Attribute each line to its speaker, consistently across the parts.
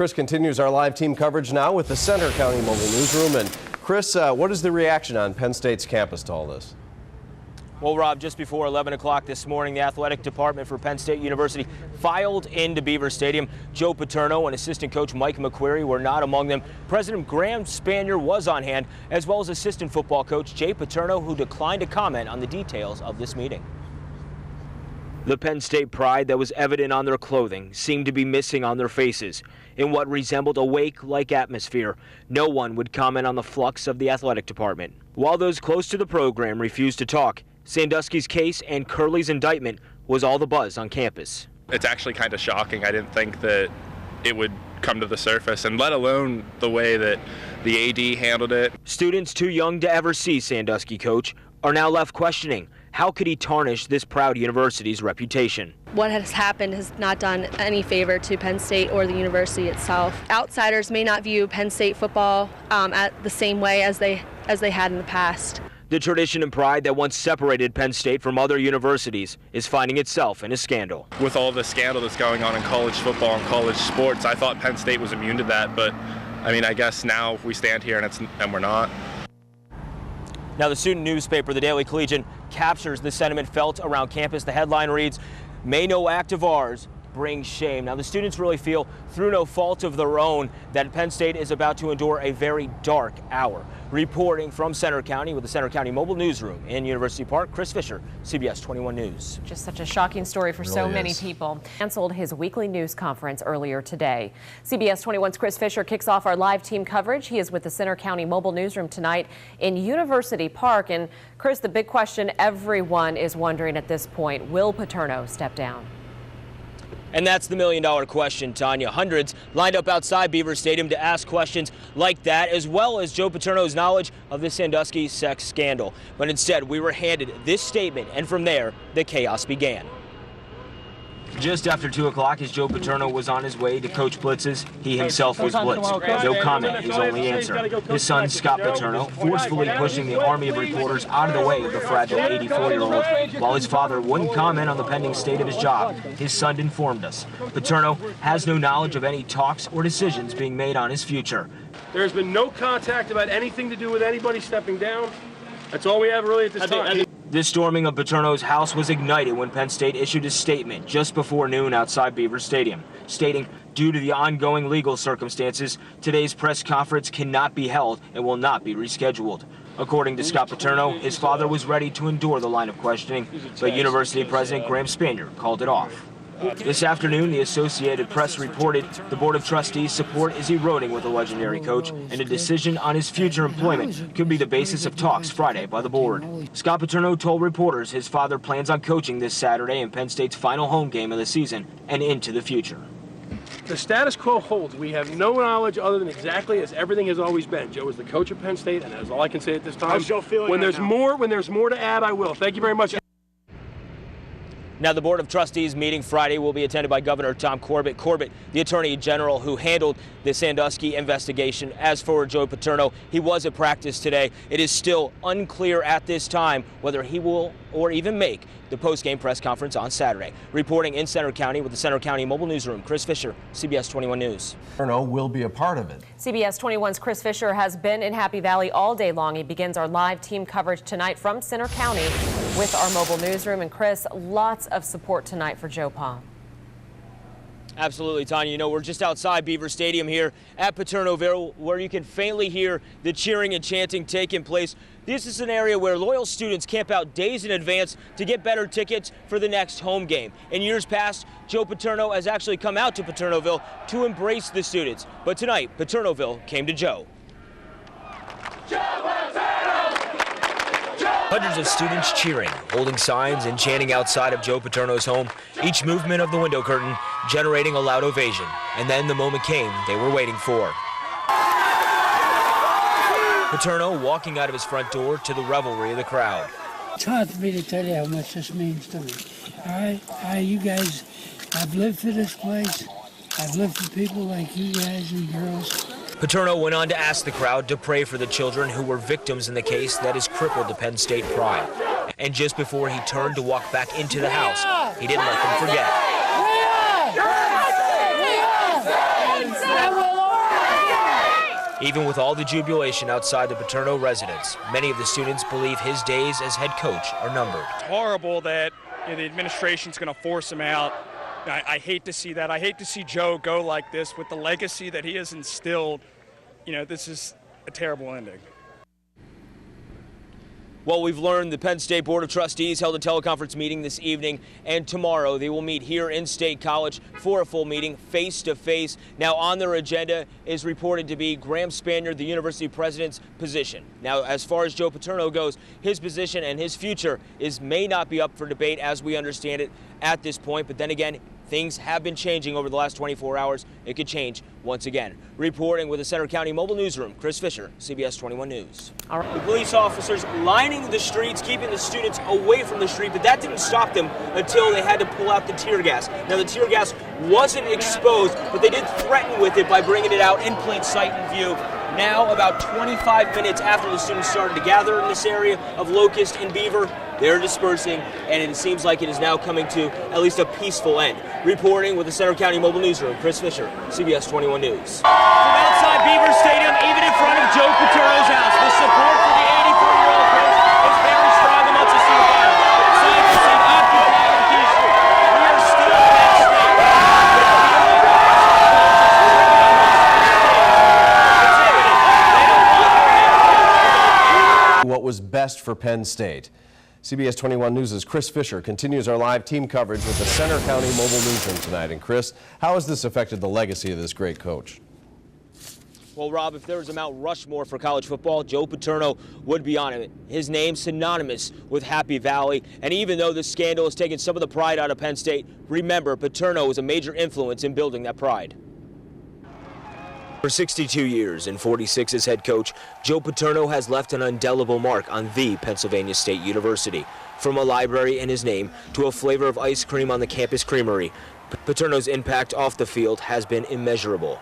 Speaker 1: Chris continues our live team coverage now with the Center County Mobile Newsroom. And Chris, what is the reaction on Penn State's campus to all this?
Speaker 2: Well, Rob, just before 11 o'clock this morning, the athletic department for Penn State University filed into Beaver Stadium. Joe Paterno and assistant coach Mike McQuarrie were not among them. President Graham Spanier was on hand, as well as assistant football coach Jay Paterno, who declined to comment on the details of this meeting. The Penn State pride that was evident on their clothing seemed to be missing on their faces. In what resembled a wake-like atmosphere, no one would comment on the flux of the athletic department. While those close to the program refused to talk, Sandusky's case and Curley's indictment was all the buzz on campus.
Speaker 3: It's actually kind of shocking. I didn't think that it would come to the surface, and let alone the way that the AD handled it.
Speaker 2: Students too young to ever see Sandusky coach are now left questioning, how could he tarnish this proud university's reputation?
Speaker 4: What has happened has not done any favor to Penn State or the university itself. Outsiders may not view Penn State football at the same way as they had in the past.
Speaker 2: The tradition and pride that once separated Penn State from other universities is finding itself in a scandal.
Speaker 3: With all the scandal that's going on in college football and college sports, I thought Penn State was immune to that, but I mean, I guess now we stand here and we're not.
Speaker 2: Now, the student newspaper, the Daily Collegian, captures the sentiment felt around campus. The headline reads, "May no act of ours bring shame." Now, the students really feel, through no fault of their own, that Penn State is about to endure a very dark hour. Reporting from Center County with the Center County Mobile Newsroom in University Park, Chris Fischer, CBS 21 News.
Speaker 5: Just such a shocking story for so many people. Canceled his weekly news conference earlier today. CBS 21's Chris Fischer kicks off our live team coverage. He is with the Center County Mobile Newsroom tonight in University Park. And Chris, the big question everyone is wondering at this point, will Paterno step down?
Speaker 2: And that's the million-dollar question, Tanya. Hundreds lined up outside Beaver Stadium to ask questions like that, as well as Joe Paterno's knowledge of the Sandusky sex scandal. But instead, we were handed this statement, and from there, the chaos began. Just after 2 o'clock, as Joe Paterno was on his way to Coach Blitz's, he himself was blitzed. No comment, his only answer. His son, Scott Paterno, forcefully pushing the army of reporters out of the way of the fragile 84-year-old. While his father wouldn't comment on the pending state of his job, his son informed us. Paterno has no knowledge of any talks or decisions being made on his future.
Speaker 6: There's been no contact about anything to do with anybody stepping down. That's all we have really at this time.
Speaker 2: This storming of Paterno's house was ignited when Penn State issued a statement just before noon outside Beaver Stadium, stating, due to the ongoing legal circumstances, today's press conference cannot be held and will not be rescheduled. According to Scott Paterno, his father was ready to endure the line of questioning, but University President Graham Spanier called it off. This afternoon, the Associated Press reported the Board of Trustees' support is eroding with the legendary coach, and a decision on his future employment could be the basis of talks Friday by the board. Scott Paterno told reporters his father plans on coaching this Saturday in Penn State's final home game of the season and into the future.
Speaker 6: The status quo holds. We have no knowledge other than exactly as everything has always been. Joe is the coach of Penn State, and that's all I can say at this time.
Speaker 7: How's Joe feeling
Speaker 6: when there's more to add, I will. Thank you very much.
Speaker 2: Now, the Board of Trustees meeting Friday will be attended by Governor Tom Corbett. Corbett, the Attorney General who handled the Sandusky investigation. As for Joe Paterno, he was at practice today. It is still unclear at this time whether he will or even make the post-game press conference on Saturday. Reporting in Center County with the Center County Mobile Newsroom, Chris Fischer, CBS 21 News.
Speaker 1: Paterno will be a part of it.
Speaker 5: CBS 21's Chris Fischer has been in Happy Valley all day long. He begins our live team coverage tonight from Center County with our mobile newsroom. And Chris, lots of support tonight for Joe Pa.
Speaker 2: Absolutely, Tanya. You know, we're just outside Beaver Stadium here at Paternoville, where you can faintly hear the cheering and chanting taking place. This is an area where loyal students camp out days in advance to get better tickets for the next home game. In years past, Joe Paterno has actually come out to Paternoville to embrace the students. But tonight, Paternoville came to Joe. Hundreds of students cheering, holding signs and chanting outside of Joe Paterno's home, each movement of the window curtain generating a loud ovation. And then the moment came they were waiting for. Paterno walking out of his front door to the revelry of the crowd.
Speaker 8: It's hard for me to tell you how much this means to me. All right, you guys, I've lived for this place. I've lived for people like you guys and girls.
Speaker 2: Paterno went on to ask the crowd to pray for the children who were victims in the case that has crippled the Penn State pride. And just before he turned to walk back into the house, he didn't let them forget. Even with all the jubilation outside the Paterno residence, many of the students believe his days as head coach are numbered.
Speaker 7: It's horrible that the administration's going to force him out. I hate to see that. I hate to see Joe go like this with the legacy that he has instilled. This is a terrible ending.
Speaker 2: Well, we've learned the Penn State Board of Trustees held a teleconference meeting this evening, and tomorrow they will meet here in State College for a full meeting face-to-face. Now, on their agenda is reported to be Graham Spaniard, the university president's position. Now, as far as Joe Paterno goes, his position and his future may not be up for debate as we understand it at this point, but then again, things have been changing over the last 24 hours. It could change once again. Reporting with the Center County Mobile Newsroom, Chris Fischer, CBS 21 News. The police officers lining the streets, keeping the students away from the street, but that didn't stop them until they had to pull out the tear gas. Now, the tear gas wasn't exposed, but they did threaten with it by bringing it out in plain sight and view. Now, about 25 minutes after the students started to gather in this area of Locust and Beaver, they're dispersing, and it seems like it is now coming to at least a peaceful end. Reporting with the Center County Mobile Newsroom, Chris Fischer, CBS 21 News. From outside Beaver Stadium, even in front of Joe Paterno's house, the support for the 84-year-old coach is very strong amongst the student body. Signs are seen occupying Key Street. We are still at stake.
Speaker 1: What was best for Penn State? CBS 21 News' Chris Fischer continues our live team coverage with the Center County Mobile Newsroom tonight. And Chris, how has this affected the legacy of this great coach?
Speaker 2: Well, Rob, if there was a Mount Rushmore for college football, Joe Paterno would be on it. His name synonymous with Happy Valley. And even though this scandal has taken some of the pride out of Penn State, remember, Paterno was a major influence in building that pride. For 62 years and 46 as head coach, Joe Paterno has left an indelible mark on the Pennsylvania State University. From a library in his name to a flavor of ice cream on the campus creamery, Paterno's impact off the field has been immeasurable.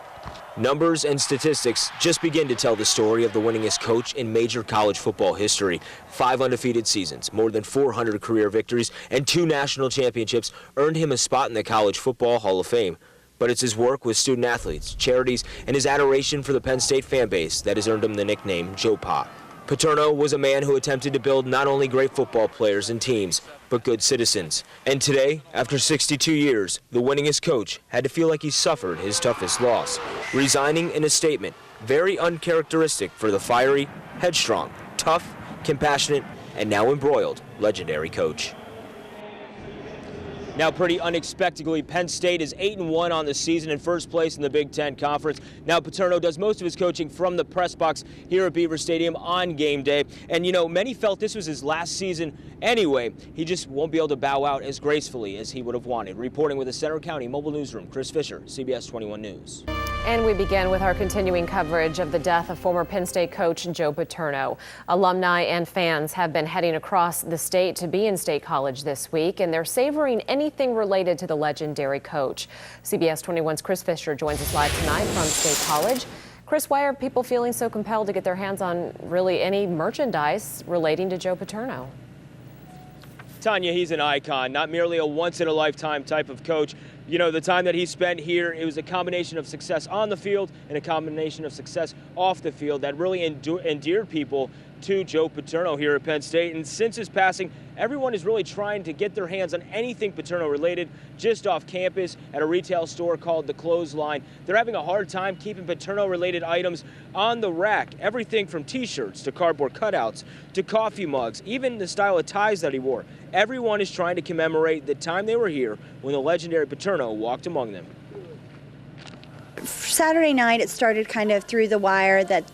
Speaker 2: Numbers and statistics just begin to tell the story of the winningest coach in major college football history. 5 undefeated seasons, more than 400 career victories, and 2 national championships earned him a spot in the College Football Hall of Fame. But it's his work with student athletes, charities, and his adoration for the Penn State fan base that has earned him the nickname Joe Pa. Paterno was a man who attempted to build not only great football players and teams, but good citizens. And today, after 62 years, the winningest coach had to feel like he suffered his toughest loss, resigning in a statement very uncharacteristic for the fiery, headstrong, tough, compassionate, and now embroiled legendary coach. Now, pretty unexpectedly, Penn State is 8-1 on the season in first place in the Big Ten Conference. Now, Paterno does most of his coaching from the press box here at Beaver Stadium on game day. And, many felt this was his last season anyway. He just won't be able to bow out as gracefully as he would have wanted. Reporting with the Center County Mobile Newsroom, Chris Fischer, CBS 21 News.
Speaker 5: And we begin with our continuing coverage of the death of former Penn State coach Joe Paterno. Alumni and fans have been heading across the state to be in State College this week, and they're savoring anything related to the legendary coach. CBS 21's Chris Fischer joins us live tonight from State College. Chris, why are people feeling so compelled to get their hands on really any merchandise relating to Joe Paterno?
Speaker 2: Tanya, he's an icon, not merely a once-in-a-lifetime type of coach. The time that he spent here, it was a combination of success on the field and a combination of success off the field that really endeared people to Joe Paterno here at Penn State. And since his passing, everyone is really trying to get their hands on anything Paterno related just off campus at a retail store called The Clothesline. They're having a hard time keeping Paterno related items on the rack. Everything from t-shirts to cardboard cutouts to coffee mugs, even the style of ties that he wore. Everyone is trying to commemorate the time they were here when the legendary Paterno walked among them.
Speaker 9: Saturday night, it started kind of through the wire that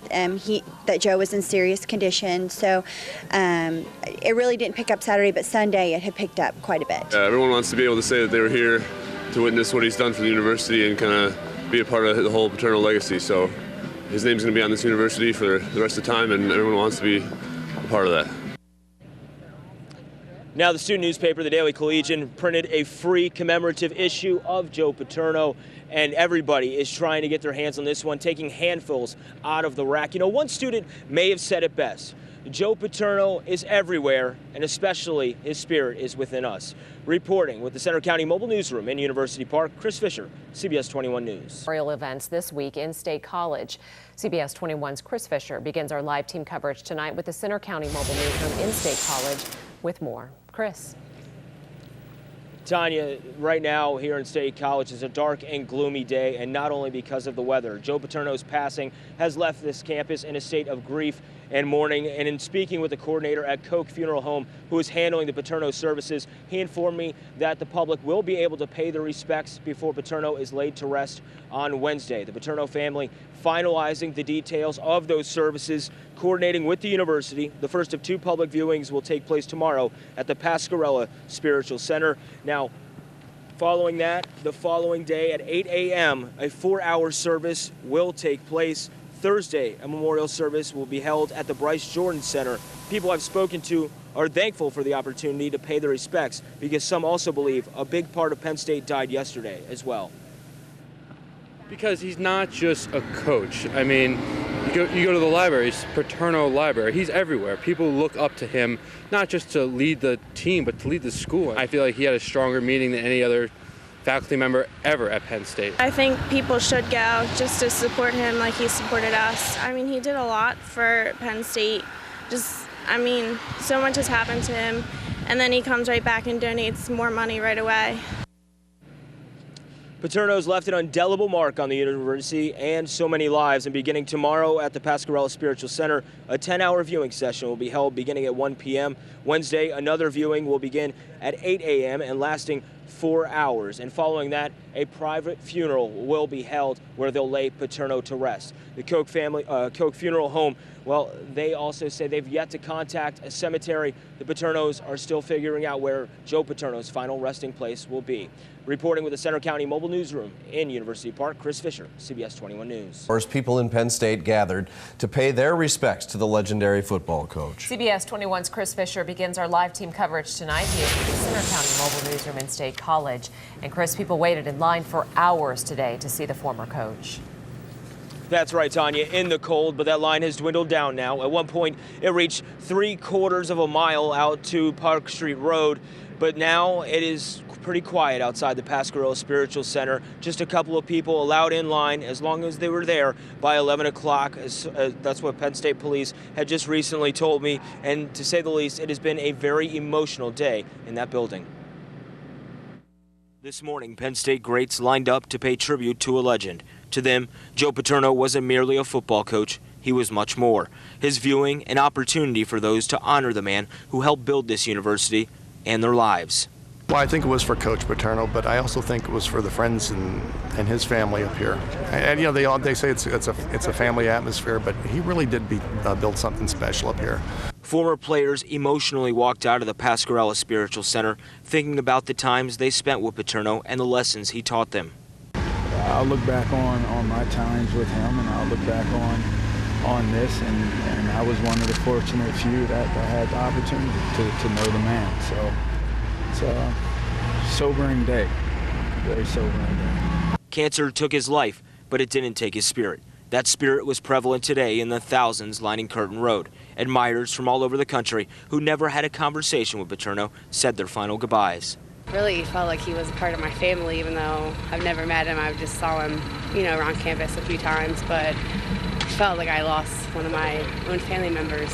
Speaker 9: Joe was in serious condition. So it really didn't pick up Saturday, but Sunday it had picked up quite a bit.
Speaker 10: Everyone wants to be able to say that they were here to witness what he's done for the university and kind of be a part of the whole Paterno legacy. So his name's going to be on this university for the rest of the time, and everyone wants to be a part of that.
Speaker 2: Now, the student newspaper, the Daily Collegian, printed a free commemorative issue of Joe Paterno, and everybody is trying to get their hands on this one, taking handfuls out of the rack. You know, one student may have said it best. Joe Paterno is everywhere, and especially his spirit is within us. Reporting with the Center County Mobile Newsroom in University Park, Chris Fischer, CBS 21 News.
Speaker 5: Memorial events this week in State College. CBS 21's Chris Fischer begins our live team coverage tonight with the Center County Mobile Newsroom in State College with more. Chris.
Speaker 2: Tanya, right now here in State College is a dark and gloomy day, and not only because of the weather. Joe Paterno's passing has left this campus in a state of grief and mourning, and in speaking with the coordinator at Koch Funeral Home who is handling the Paterno services, he informed me that the public will be able to pay their respects before Paterno is laid to rest on Wednesday. The Paterno family finalizing the details of those services, coordinating with the university. The first of 2 public viewings will take place tomorrow at the Pascarella Spiritual Center. Now, following that, the following day at 8 a.m., a 4-hour service will take place. Thursday, a memorial service will be held at the Bryce Jordan Center. People I've spoken to are thankful for the opportunity to pay their respects because some also believe a big part of Penn State died yesterday as well.
Speaker 11: Because he's not just a coach. I mean, you go to the library, it's Paterno Library. He's everywhere. People look up to him, not just to lead the team, but to lead the school. I feel like he had a stronger meaning than any other faculty member ever at Penn State.
Speaker 12: I think people should go just to support him like he supported us. I mean, he did a lot for Penn State. So much has happened to him, and then he comes right back and donates more money right away.
Speaker 2: Paterno's left an indelible mark on the university and so many lives, and beginning tomorrow at the Pascarella Spiritual Center, a 10-hour viewing session will be held beginning at 1 p.m. Wednesday, another viewing will begin at 8 a.m. and lasting 4 hours. And following that, a private funeral will be held where they'll lay Paterno to rest. The Koch Funeral Home, well, they also say they've yet to contact a cemetery. The Paternos are still figuring out where Joe Paterno's final resting place will be. Reporting with the Center County Mobile Newsroom in University Park, Chris Fischer, CBS 21 News.
Speaker 1: First, people in Penn State gathered to pay their respects to the legendary football coach.
Speaker 5: CBS 21's Chris Fischer begins our live team coverage tonight. He is with the Center County Mobile Newsroom in State College. And Chris, people waited in line for hours today to see the former coach.
Speaker 2: That's right, Tanya, in the cold, but that line has dwindled down now. At one point, it reached 3/4 of a mile out to Park Street Road, but now it is pretty quiet outside the Pascarella Spiritual Center. Just a couple of people allowed in line as long as they were there by 11 o'clock. That's what Penn State Police had just recently told me, and to say the least, it has been a very emotional day in that building. This morning, Penn State greats lined up to pay tribute to a legend. To them, Joe Paterno wasn't merely a football coach, he was much more. His viewing an opportunity for those to honor the man who helped build this university and their lives.
Speaker 13: Well, I think it was for Coach Paterno, but I also think it was for the friends and his family up here. And you know, they say it's a family atmosphere, but he really did build something special up here.
Speaker 2: Former players emotionally walked out of the Pascarella Spiritual Center thinking about the times they spent with Paterno and the lessons he taught them.
Speaker 14: I'll look back on my times with him, and I'll look back on this, and I was one of the fortunate few that had the opportunity to know the man. So it's a sobering day, very sobering day.
Speaker 2: Cancer took his life, but it didn't take his spirit. That spirit was prevalent today in the thousands lining Curtin Road. Admirers from all over the country who never had a conversation with Paterno said their final goodbyes.
Speaker 15: Really felt like he was a part of my family, even though I've never met him. I just saw him, around campus a few times, but felt like I lost one of my own family members.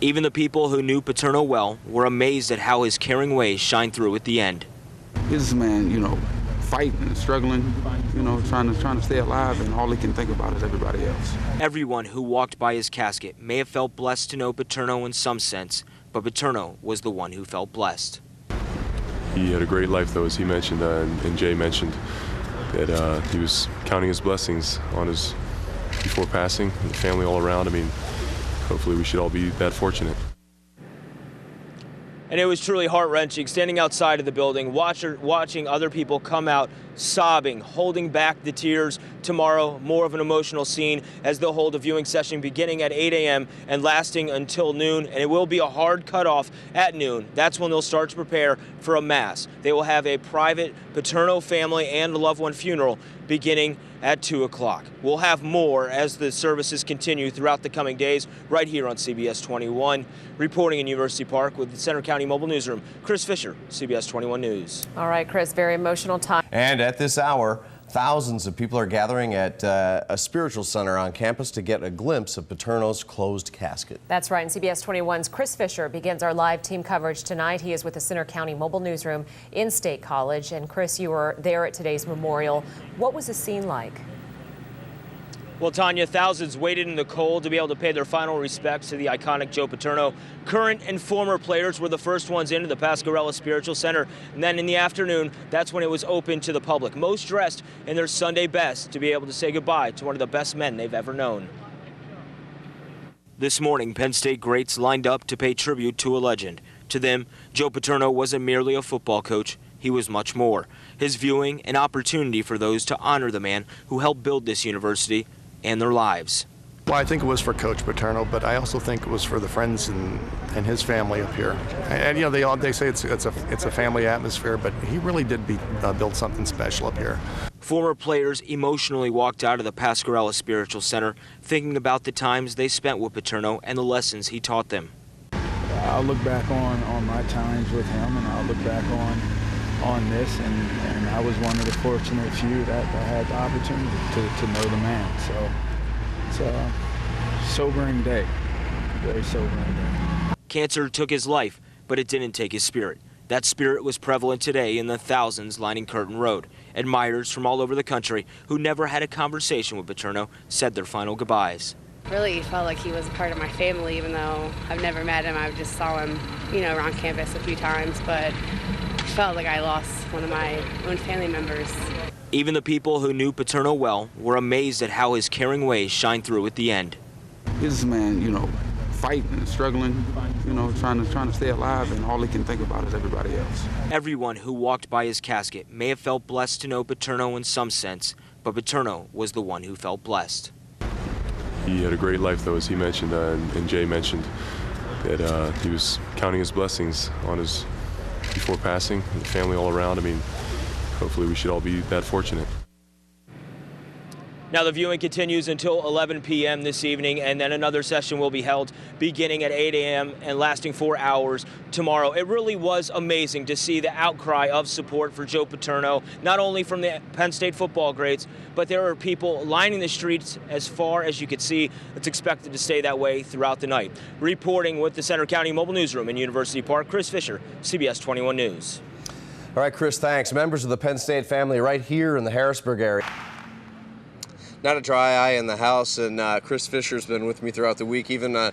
Speaker 2: Even the people who knew Paterno well were amazed at how his caring ways shined through at the end.
Speaker 16: He's a man, fighting and struggling, trying to stay alive, and all he can think about is everybody else.
Speaker 2: Everyone who walked by his casket may have felt blessed to know Paterno in some sense, but Paterno was the one who felt blessed.
Speaker 17: He had a great life, though, as he mentioned, and Jay mentioned, that he was counting his blessings on his before passing, the family all around. I mean, hopefully we should all be that fortunate.
Speaker 2: And it was truly heart-wrenching standing outside of the building, watching other people come out sobbing, holding back the tears. Tomorrow, more of an emotional scene as they'll hold a viewing session beginning at 8 a.m. and lasting until noon, and it will be a hard cutoff at noon. That's when they'll start to prepare for a mass. They will have a private Paterno family and loved one funeral beginning at 2 o'clock. We'll have more as the services continue throughout the coming days right here on CBS 21. Reporting in University Park with the Center County Mobile Newsroom, Chris Fischer, CBS 21 News.
Speaker 5: All right, Chris, very emotional time.
Speaker 1: And at this hour, thousands of people are gathering at a spiritual center on campus to get a glimpse of Paterno's closed casket.
Speaker 5: That's right, and CBS 21's Chris Fischer begins our live team coverage tonight. He is with the Center County Mobile Newsroom in State College. And Chris, you were there at today's memorial. What was the scene like?
Speaker 2: Well, Tanya, thousands waited in the cold to be able to pay their final respects to the iconic Joe Paterno. Current and former players were the first ones into the Pasquarella Spiritual Center. And then in the afternoon, that's when it was open to the public. Most dressed in their Sunday best to be able to say goodbye to one of the best men they've ever known. This morning, Penn State greats lined up to pay tribute to a legend. To them, Joe Paterno wasn't merely a football coach. He was much more. His viewing, an opportunity for those to honor the man who helped build this university and their lives.
Speaker 13: Well, I think it was for Coach Paterno, but I also think it was for the friends and his family up here. And you know, they say it's a family atmosphere, but he really did build something special up here.
Speaker 2: Former players emotionally walked out of the Pasquarella Spiritual Center, thinking about the times they spent with Paterno and the lessons he taught them.
Speaker 14: I'll look back on my times with him, and I'll look back on this, and I was one of the fortunate few that had the opportunity to know the man. So it's a sobering day, very sobering day.
Speaker 2: Cancer took his life, but it didn't take his spirit. That spirit was prevalent today in the thousands lining Curtin Road. Admirers from all over the country who never had a conversation with Paterno said their final goodbyes.
Speaker 15: Really felt like he was a part of my family, even though I've never met him. I just saw him, around campus a few times, but felt like I lost one of my own family members.
Speaker 2: Even the people who knew Paterno well were amazed at how his caring ways shined through at the end.
Speaker 16: This man, fighting and struggling, trying to stay alive, and all he can think about is everybody else.
Speaker 2: Everyone who walked by his casket may have felt blessed to know Paterno in some sense, but Paterno was the one who felt blessed.
Speaker 17: He had a great life, though, as he mentioned, and Jay mentioned, that he was counting his blessings on his before passing, the family all around. I mean, hopefully we should all be that fortunate.
Speaker 2: Now the viewing continues until 11 p.m. this evening, and then another session will be held beginning at 8 a.m. and lasting 4 hours tomorrow. It really was amazing to see the outcry of support for Joe Paterno, not only from the Penn State football greats, but there are people lining the streets as far as you could see. It's expected to stay that way throughout the night. Reporting with the Center County Mobile Newsroom in University Park, Chris Fischer, CBS 21 News.
Speaker 1: All right, Chris, thanks. Members of the Penn State family right here in the Harrisburg area. Not a dry eye in the house, and Chris Fischer's been with me throughout the week. Even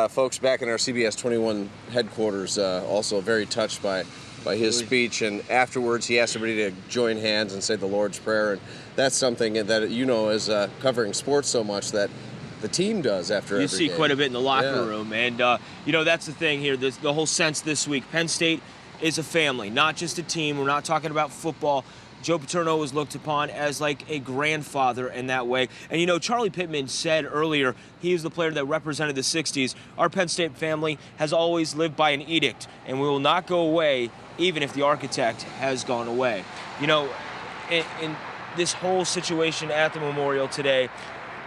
Speaker 1: folks back in our CBS 21 headquarters also very touched by his speech. And afterwards, he asked everybody to join hands and say the Lord's Prayer. And that's something that, as covering sports so much, that the team does after every game.
Speaker 2: You see quite a bit in the locker room. And, that's the thing here. The whole sense this week. Penn State is a family, not just a team. We're not talking about football. Joe Paterno was looked upon as like a grandfather in that way. And Charlie Pittman said earlier, he is the player that represented the 60s. Our Penn State family has always lived by an edict, and we will not go away even if the architect has gone away. In this whole situation at the memorial today,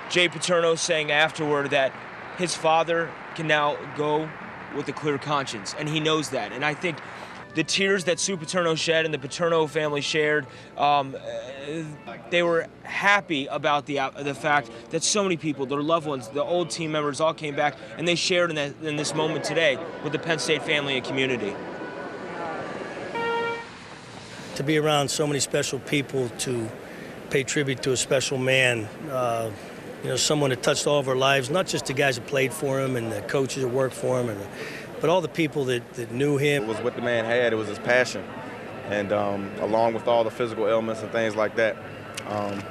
Speaker 2: Jay Paterno saying afterward that his father can now go with a clear conscience, and he knows that. And I think the tears that Sue Paterno shed and the Paterno family shared, they were happy about the fact that so many people, their loved ones, the old team members all came back, and they shared in this moment today with the Penn State family and community.
Speaker 18: To be around so many special people, to pay tribute to a special man, someone that touched all of our lives, not just the guys that played for him and the coaches that worked for him, but all the people that knew him.
Speaker 19: It was what the man had. It was his passion. And along with all the physical ailments and things like that, I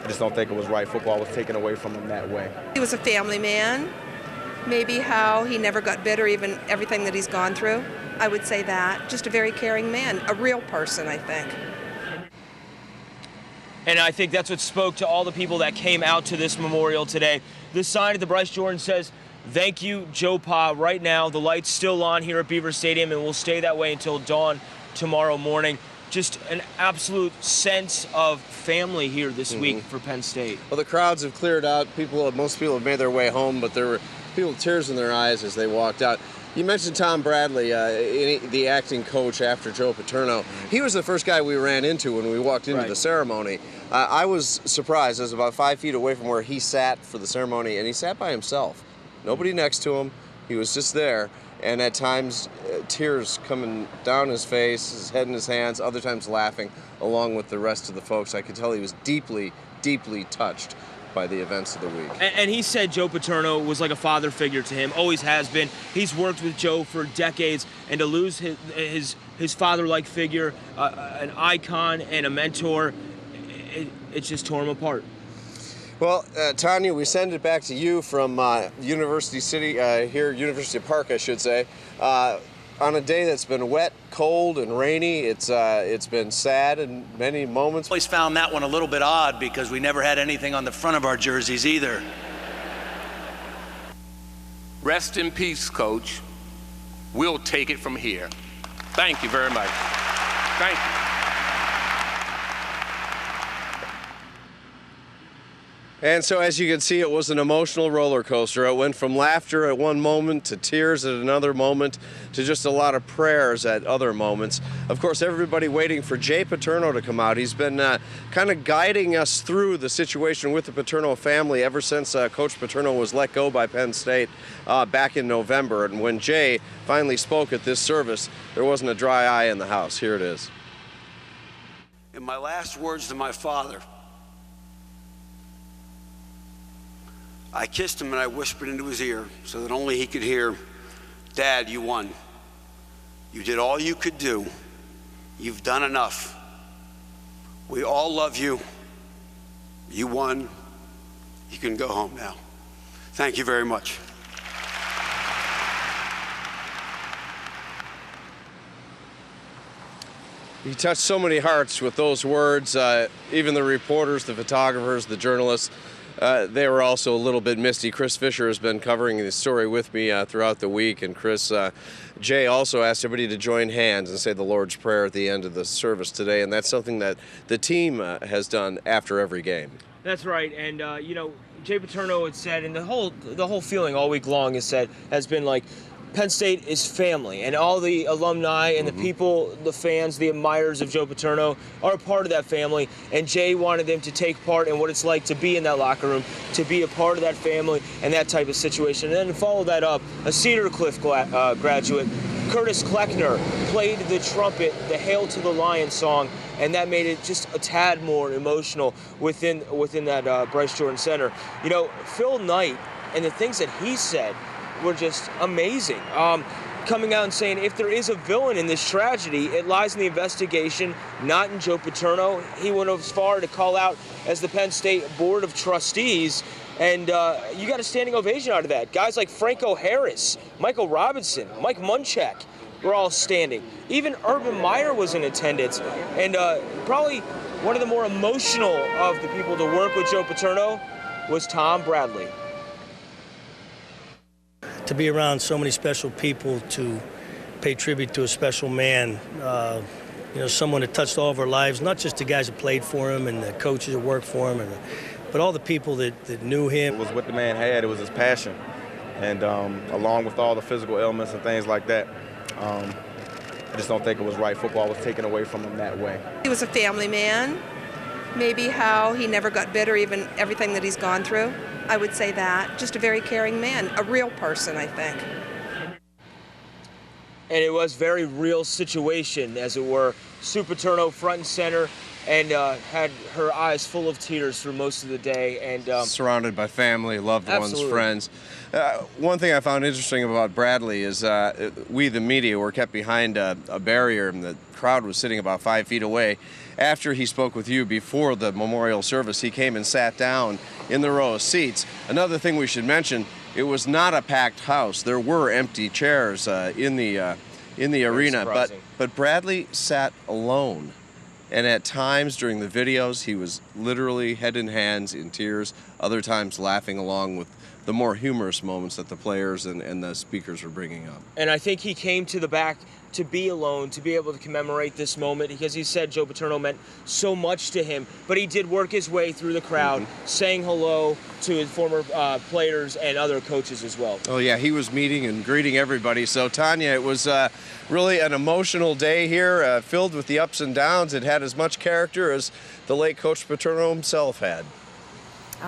Speaker 19: just don't think it was right. Football was taken away from him that way.
Speaker 20: He was a family man. Maybe how he never got bitter, even everything that he's gone through. I would say that. Just a very caring man, a real person, I think.
Speaker 2: And I think that's what spoke to all the people that came out to this memorial today. The sign at the Bryce Jordan says, "Thank you, Joe Pa." Right now, the light's still on here at Beaver Stadium and will stay that way until dawn tomorrow morning. Just an absolute sense of family here this week for Penn State.
Speaker 1: Well, the crowds have cleared out. Most people have made their way home, but there were people with tears in their eyes as they walked out. You mentioned Tom Bradley, the acting coach after Joe Paterno. He was the first guy we ran into when we walked into the ceremony. I was surprised. I was about 5 feet away from where he sat for the ceremony, and he sat by himself. Nobody next to him. He was just there. And at times, tears coming down his face, his head in his hands, other times laughing along with the rest of the folks. I could tell he was deeply, deeply touched by the events of the week.
Speaker 2: And he said Joe Paterno was like a father figure to him, always has been. He's worked with Joe for decades, and to lose his father-like figure, an icon and a mentor, it just tore him apart.
Speaker 1: Well, Tanya, we send it back to you from University City, here, University Park, I should say. On a day that's been wet, cold, and rainy, it's been sad in many moments.
Speaker 21: I always found that one a little bit odd because we never had anything on the front of our jerseys either.
Speaker 22: Rest in peace, Coach. We'll take it from here. Thank you very much. Thank you.
Speaker 1: And so, as you can see, it was an emotional roller coaster. It went from laughter at one moment to tears at another moment to just a lot of prayers at other moments. Of course, everybody waiting for Jay Paterno to come out. He's been kind of guiding us through the situation with the Paterno family ever since Coach Paterno was let go by Penn State back in November. And when Jay finally spoke at this service, there wasn't a dry eye in the house. Here it is.
Speaker 23: In my last words to my father, I kissed him and I whispered into his ear so that only he could hear, "Dad, you won. You did all you could do. You've done enough. We all love you. You won. You can go home now. Thank you very much."
Speaker 1: He touched so many hearts with those words. Even the reporters, the photographers, the journalists, they were also a little bit misty. Chris Fischer has been covering this story with me throughout the week, and Jay also asked everybody to join hands and say the Lord's Prayer at the end of the service today, and that's something that the team has done after every game.
Speaker 2: That's right, and you know, Jay Paterno had said, and the whole feeling all week long has been like, Penn State is family, and all the alumni and the people, the fans, the admirers of Joe Paterno are a part of that family, and Jay wanted them to take part in what it's like to be in that locker room, to be a part of that family and that type of situation. And then to follow that up, a Cedar Cliff graduate, Curtis Kleckner, played the trumpet, the Hail to the Lions song, and that made it just a tad more emotional within that Bryce Jordan Center. You know, Phil Knight and the things that he said were just amazing. Coming out and saying if there is a villain in this tragedy, it lies in the investigation, not in Joe Paterno. He went as far to call out as the Penn State Board of Trustees, and you got a standing ovation out of that. Guys like Franco Harris, Michael Robinson, Mike Munchak were all standing. Even Urban Meyer was in attendance, and probably one of the more emotional of the people to work with Joe Paterno was Tom Bradley.
Speaker 18: To be around so many special people, to pay tribute to a special man, you know, someone that touched all of our lives, not just the guys that played for him and the coaches that worked for him, but all the people that knew him.
Speaker 19: It was what the man had. It was his passion. And along with all the physical ailments and things like that, I just don't think it was right. Football was taken away from him that way.
Speaker 20: He was a family man. Maybe how he never got bitter, even everything that he's gone through. I would say that. Just a very caring man, a real person, I think.
Speaker 2: And it was a very real situation, as it were. Sue Paterno front and center, and had her eyes full of tears for most of the day. And
Speaker 1: surrounded by family, loved
Speaker 2: Absolutely.
Speaker 1: ones, friends. One thing I found interesting about Bradley is we, the media, were kept behind a barrier, and the crowd was sitting about 5 feet away. After he spoke with you before the memorial service, he came and sat down in the row of seats. Another thing we should mention, it was not a packed house. There were empty chairs in the arena, but Bradley sat alone. And at times during the videos, he was literally head in hands in tears, other times laughing along with the more humorous moments that the players and the speakers were bringing up.
Speaker 2: And I think he came to the back to be alone, to be able to commemorate this moment, because he said Joe Paterno meant so much to him. But he did work his way through the crowd, saying hello to his former players and other coaches as well.
Speaker 1: Oh yeah, he was meeting and greeting everybody. So Tanya, it was really an emotional day here, filled with the ups and downs. It had as much character as the late Coach Paterno himself had.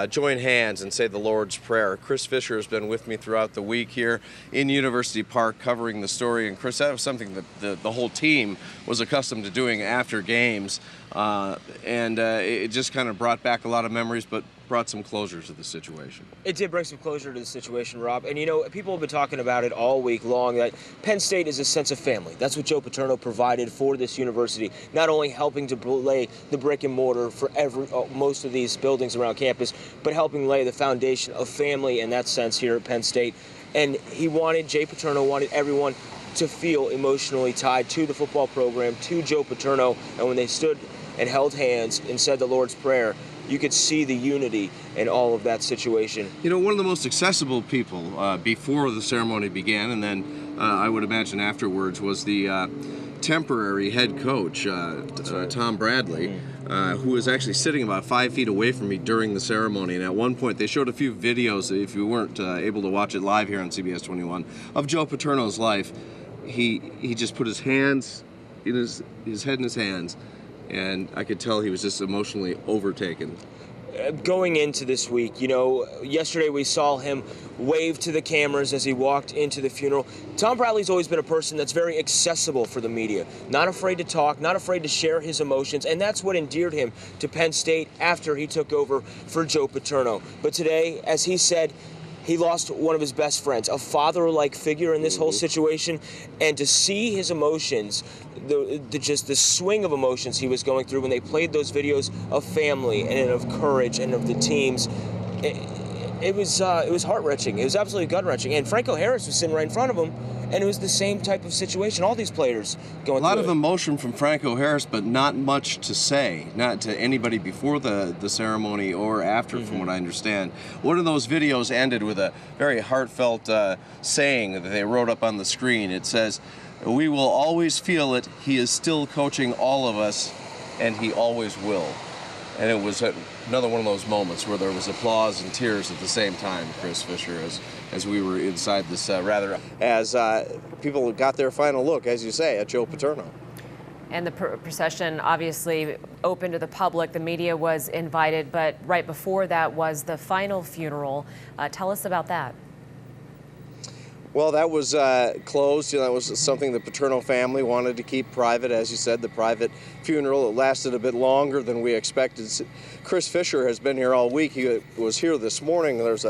Speaker 1: Join hands and say the Lord's Prayer. Chris Fischer has been with me throughout the week here in University Park covering the story. And Chris, that was something that the whole team was accustomed to doing after games. It just kind of brought back a lot of memories, but brought some closure to the situation.
Speaker 2: It did bring some closure to the situation, Rob. And, you know, people have been talking about it all week long, that Penn State is a sense of family. That's what Joe Paterno provided for this university, not only helping to lay the brick and mortar for most of these buildings around campus, but helping lay the foundation of family in that sense here at Penn State. And Jay Paterno wanted everyone to feel emotionally tied to the football program, to Joe Paterno. And when they stood and held hands and said the Lord's Prayer, you could see the unity in all of that situation.
Speaker 1: You know, one of the most accessible people before the ceremony began, and then I would imagine afterwards, was the temporary head coach, Tom Bradley, who was actually sitting about 5 feet away from me during the ceremony. And at one point, they showed a few videos, if you weren't able to watch it live here on CBS 21, of Joe Paterno's life. He just put his hands in his head in his hands, and I could tell he was just emotionally overtaken.
Speaker 2: Going into this week, you know, yesterday we saw him wave to the cameras as he walked into the funeral. Tom Bradley's always been a person that's very accessible for the media, not afraid to talk, not afraid to share his emotions, and that's what endeared him to Penn State after he took over for Joe Paterno. But today, as he said, he lost one of his best friends, a father-like figure in this whole situation, and to see his emotions, just the swing of emotions he was going through when they played those videos of family and of courage and of the teams, it was heart-wrenching. It was absolutely gut-wrenching. And Franco Harris was sitting right in front of him, and it was the same type of situation. All these players going through
Speaker 1: a lot of emotion from Franco Harris, but not much to say, not to anybody before the ceremony or after, from what I understand. One of those videos ended with a very heartfelt saying that they wrote up on the screen. It says, "We will always feel it. He is still coaching all of us, and he always will." And it was another one of those moments where there was applause and tears at the same time, Chris Fischer, as we were inside this as people got their final look, as you say, at Joe Paterno.
Speaker 5: And the procession obviously open to the public. The media was invited, but right before that was the final funeral. Tell us about that.
Speaker 1: Well, that was closed. You know, that was something the Paterno family wanted to keep private. As you said, the private funeral. It lasted a bit longer than we expected. Chris Fischer has been here all week. He was here this morning. There's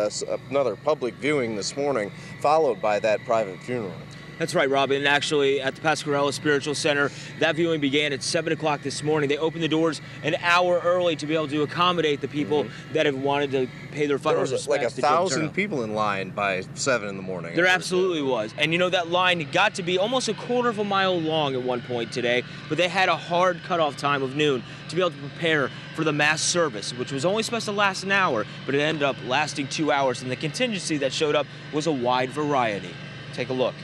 Speaker 1: another public viewing this morning, followed by that private funeral.
Speaker 2: That's right, Robin. Actually, at the Pasquarella Spiritual Center, that viewing began at 7 o'clock this morning. They opened the doors an hour early to be able to accommodate the people that have wanted to pay their final respects.
Speaker 1: There was like 1,000 people in line by 7 in the morning.
Speaker 2: There absolutely was. And you know, that line got to be almost a quarter of a mile long at one point today, but they had a hard cutoff time of noon to be able to prepare for the mass service, which was only supposed to last an hour, but it ended up lasting 2 hours, and the contingency that showed up was a wide variety. Take a look.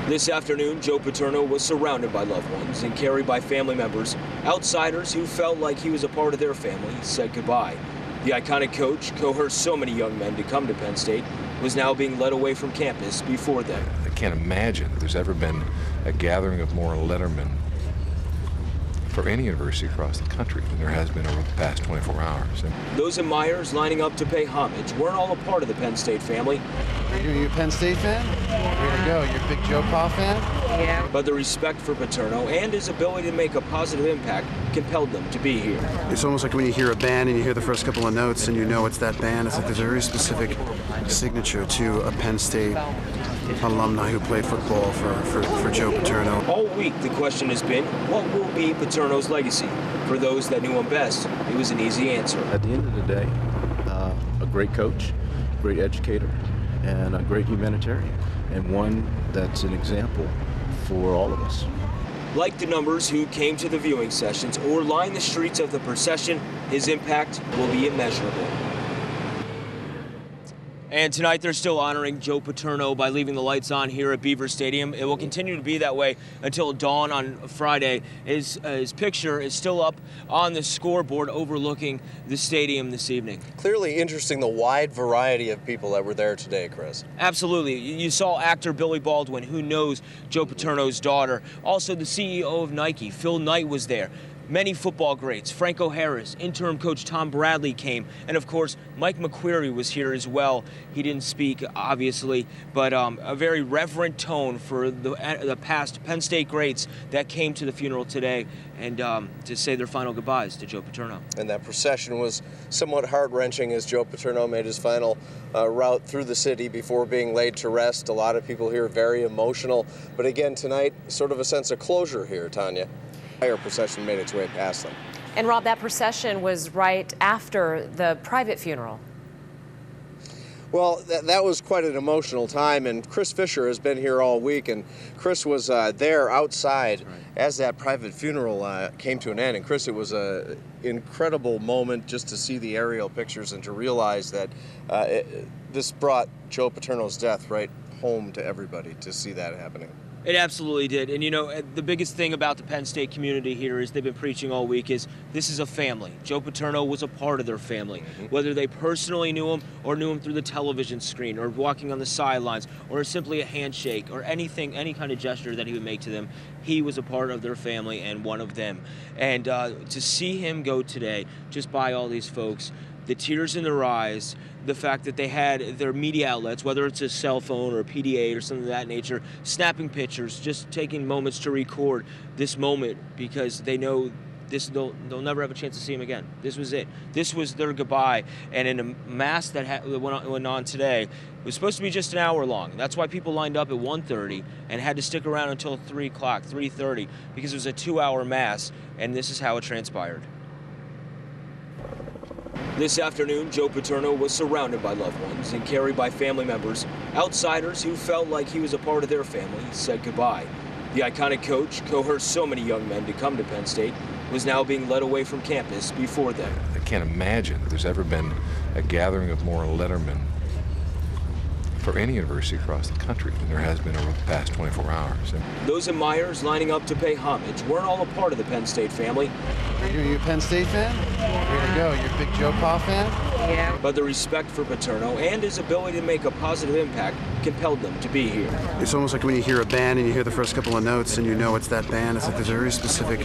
Speaker 2: This afternoon, Joe Paterno was surrounded by loved ones and carried by family members. Outsiders who felt like he was a part of their family said goodbye. The iconic coach, coerced so many young men to come to Penn State, was now being led away from campus before them.
Speaker 3: I can't imagine there's ever been a gathering of more lettermen for any university across the country than there has been over the past 24 hours.
Speaker 2: Those admirers lining up to pay homage weren't all a part of the Penn State family.
Speaker 4: You're a Penn State fan? Way to go. You're a big Joe Pa fan?
Speaker 2: Yeah. But the respect for Paterno and his ability to make a positive impact compelled them to be here.
Speaker 4: It's almost like when you hear a band and you hear the first couple of notes and you know it's that band. It's like there's a very specific signature to a Penn State alumni who played football for Joe Paterno.
Speaker 2: All week the question has been, what will be Paterno's legacy? For those that knew him best, it was an easy answer.
Speaker 6: At the end of the day, a great coach, great educator, and a great humanitarian, and one that's an example for all of us.
Speaker 2: Like the numbers who came to the viewing sessions or lined the streets of the procession, his impact will be immeasurable. And tonight they're still honoring Joe Paterno by leaving the lights on here at Beaver Stadium. It will continue to be that way until dawn on Friday. His picture is still up on the scoreboard overlooking the stadium this evening.
Speaker 1: Clearly interesting, the wide variety of people that were there today, Chris.
Speaker 2: Absolutely. You saw actor Billy Baldwin, who knows Joe Paterno's daughter. Also the CEO of Nike, Phil Knight, was there. Many football greats, Franco Harris, interim coach Tom Bradley came, and of course Mike McQuarrie was here as well. He didn't speak, obviously, but a very reverent tone for the past Penn State greats that came to the funeral today and to say their final goodbyes to Joe Paterno.
Speaker 1: And that procession was somewhat heart-wrenching as Joe Paterno made his final route through the city before being laid to rest. A lot of people here very emotional, but again tonight, sort of a sense of closure here, Tanya. The entire procession made its way past them.
Speaker 5: And Rob, that procession was right after the private funeral.
Speaker 1: Well, that was quite an emotional time, and Chris Fischer has been here all week, and Chris was there outside as that private funeral came to an end. And Chris, it was an incredible moment just to see the aerial pictures and to realize that this brought Joe Paterno's death right home to everybody to see that happening.
Speaker 2: It absolutely did. And, you know, the biggest thing about the Penn State community here is they've been preaching all week is this is a family. Joe Paterno was a part of their family. Whether they personally knew him or knew him through the television screen or walking on the sidelines or simply a handshake or anything, any kind of gesture that he would make to them, he was a part of their family and one of them. And to see him go today, just by all these folks, the tears in their eyes, the fact that they had their media outlets, whether it's a cell phone or a PDA or something of that nature, snapping pictures, just taking moments to record this moment because they know they'll never have a chance to see him again. This was it. This was their goodbye. And in a mass that went on today, it was supposed to be just an hour long. That's why people lined up at 1:30 and had to stick around until 3 o'clock, 3:30, because it was a 2-hour mass, and this is how it transpired. This afternoon, Joe Paterno was surrounded by loved ones and carried by family members. Outsiders who felt like he was a part of their family said goodbye. The iconic coach, coerced so many young men to come to Penn State, was now being led away from campus before them.
Speaker 3: I can't imagine that there's ever been a gathering of more lettermen for any university across the country than there has been over the past 24 hours.
Speaker 2: Those admirers lining up to pay homage weren't all a part of the Penn State family.
Speaker 4: Are you a Penn State fan? Here to go. You're a big Joe Pa fan?
Speaker 2: Yeah. But the respect for Paterno and his ability to make a positive impact compelled them to be here.
Speaker 4: It's almost like when you hear a band and you hear the first couple of notes and you know it's that band. It's like there's a very specific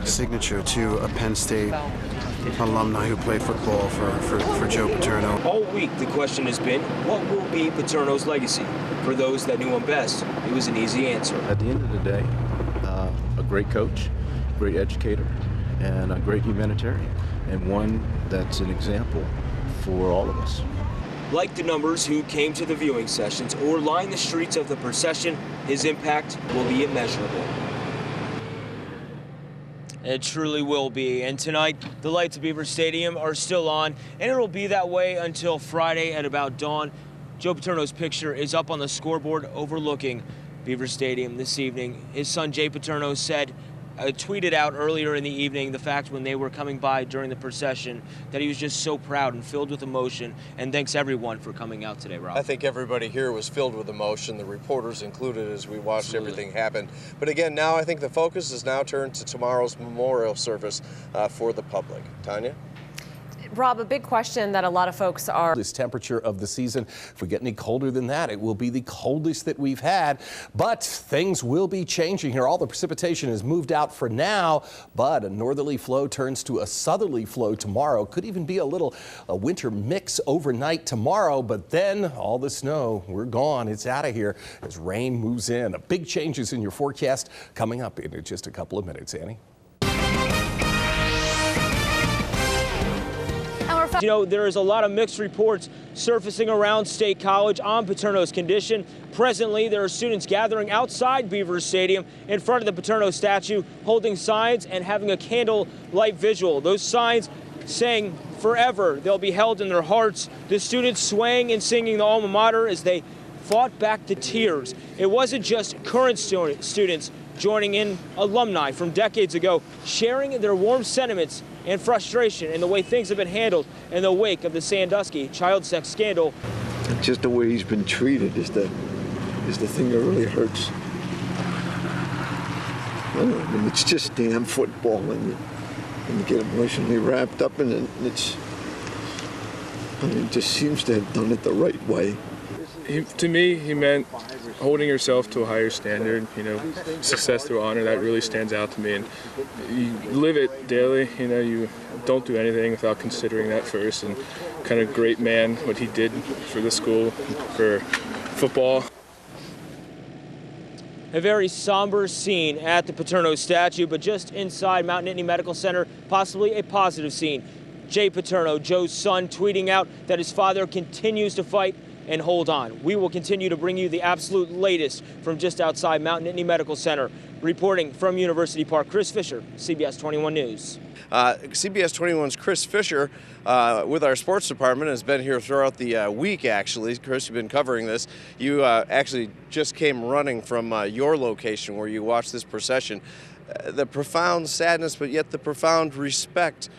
Speaker 4: signature to a Penn State alumni who played football for Joe Paterno.
Speaker 2: All week the question has been, what will be Paterno's legacy? For those that knew him best, it was an easy answer.
Speaker 6: At the end of the day, a great coach, great educator, and a great humanitarian, and one that's an example for all of us.
Speaker 2: Like the numbers who came to the viewing sessions or lined the streets of the procession, his impact will be immeasurable. It truly will be. And tonight, the lights of Beaver Stadium are still on, and it'll be that way until Friday at about dawn. Joe Paterno's picture is up on the scoreboard overlooking Beaver Stadium this evening. His son, Jay Paterno, tweeted out earlier in the evening the fact when they were coming by during the procession that he was just so proud and filled with emotion, and thanks everyone for coming out today, Rob.
Speaker 1: I think everybody here was filled with emotion, the reporters included, as we watched everything happen. But again, now I think the focus is now turned to tomorrow's memorial service for the public. Tanya?
Speaker 5: Rob, a big question that a lot of folks are...
Speaker 7: This temperature of the season, if we get any colder than that, it will be the coldest that we've had. But things will be changing here. All the precipitation has moved out for now, but a northerly flow turns to a southerly flow tomorrow. Could even be a winter mix overnight tomorrow, but then all the snow, we're gone. It's out of here as rain moves in. Big changes in your forecast coming up in just a couple of minutes. Annie?
Speaker 2: You know, there is a lot of mixed reports surfacing around State College on Paterno's condition. Presently, there are students gathering outside Beaver Stadium in front of the Paterno statue, holding signs and having a candlelight visual. Those signs saying forever they'll be held in their hearts. The students swaying and singing the alma mater as they fought back the tears. It wasn't just current students joining in alumni from decades ago, sharing their warm sentiments and frustration in the way things have been handled in the wake of the Sandusky child sex scandal.
Speaker 8: Just the way he's been treated is the thing that really hurts. I mean, it's just damn football, and you get emotionally wrapped up in it. It just seems to have done it the right way.
Speaker 9: To me, he meant holding yourself to a higher standard, success through honor. That really stands out to me, and you live it daily. You don't do anything without considering that first, and kind of great man, what he did for the school, for football.
Speaker 2: A very somber scene at the Paterno statue, but just inside Mount Nittany Medical Center, possibly a positive scene. Jay Paterno, Joe's son, tweeting out that his father continues to fight and hold on. We will continue to bring you the absolute latest from just outside Mount Nittany Medical Center. Reporting from University Park, Chris Fischer, CBS 21 News.
Speaker 1: CBS 21's Chris Fischer with our sports department has been here throughout the week, actually. Chris, you've been covering this. You actually just came running from your location where you watched this procession. The profound sadness, but yet the profound respect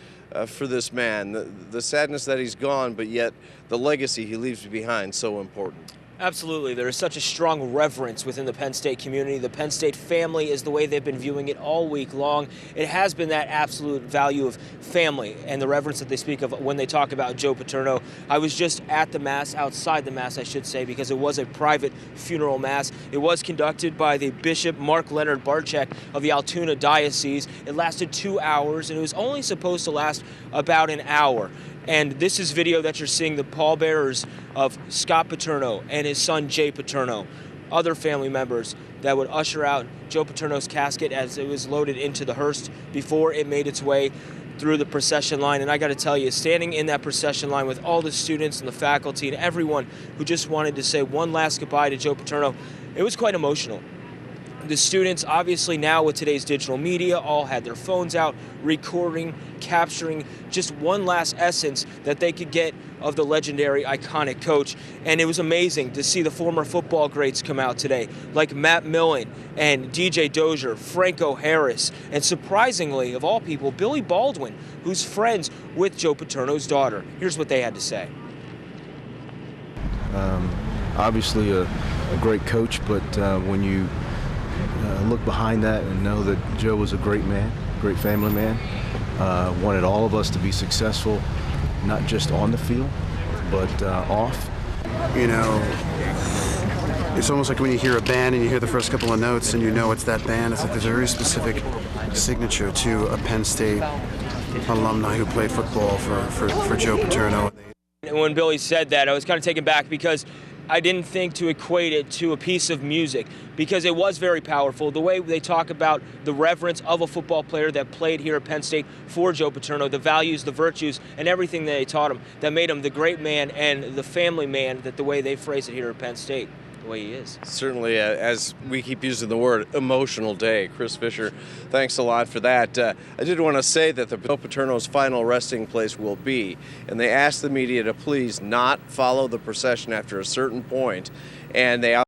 Speaker 1: for this man. The sadness that he's gone, but yet the legacy he leaves behind so important.
Speaker 2: Absolutely. There is such a strong reverence within the Penn State community. The Penn State family is the way they've been viewing it all week long. It has been that absolute value of family and the reverence that they speak of when they talk about Joe Paterno. I was just at the Mass, outside the Mass, I should say, because it was a private funeral Mass. It was conducted by the Bishop Mark Leonard Barczyk of the Altoona Diocese. It lasted 2 hours, and it was only supposed to last about an hour. And this is video that you're seeing, the pallbearers of Scott Paterno and his son Jay Paterno, other family members that would usher out Joe Paterno's casket as it was loaded into the hearse before it made its way through the procession line. And I got to tell you, standing in that procession line with all the students and the faculty and everyone who just wanted to say one last goodbye to Joe Paterno, it was quite emotional. The students, obviously now with today's digital media, all had their phones out, recording, capturing just one last essence that they could get of the legendary, iconic coach. And it was amazing to see the former football greats come out today, like Matt Millen and DJ Dozier, Franco Harris, and surprisingly, of all people, Billy Baldwin, who's friends with Joe Paterno's daughter. Here's what they had to say.
Speaker 6: Obviously a great coach, but when you look behind that and know that Joe was a great man, great family man, wanted all of us to be successful, not just on the field, but off.
Speaker 4: It's almost like when you hear a band and you hear the first couple of notes and you know it's that band. It's like there's a very specific signature to a Penn State alumni who played football for Joe Paterno.
Speaker 2: And when Billy said that, I was kind of taken back because I didn't think to equate it to a piece of music, because it was very powerful. The way they talk about the reverence of a football player that played here at Penn State for Joe Paterno, the values, the virtues, and everything that they taught him that made him the great man and the family man, that the way they phrase it here at Penn State, the way he is.
Speaker 1: Certainly, as we keep using the word, emotional day. Chris Fischer, thanks a lot for that. I did want to say that the Joe Paterno's final resting place will be, and they asked the media to please not follow the procession after a certain point, and they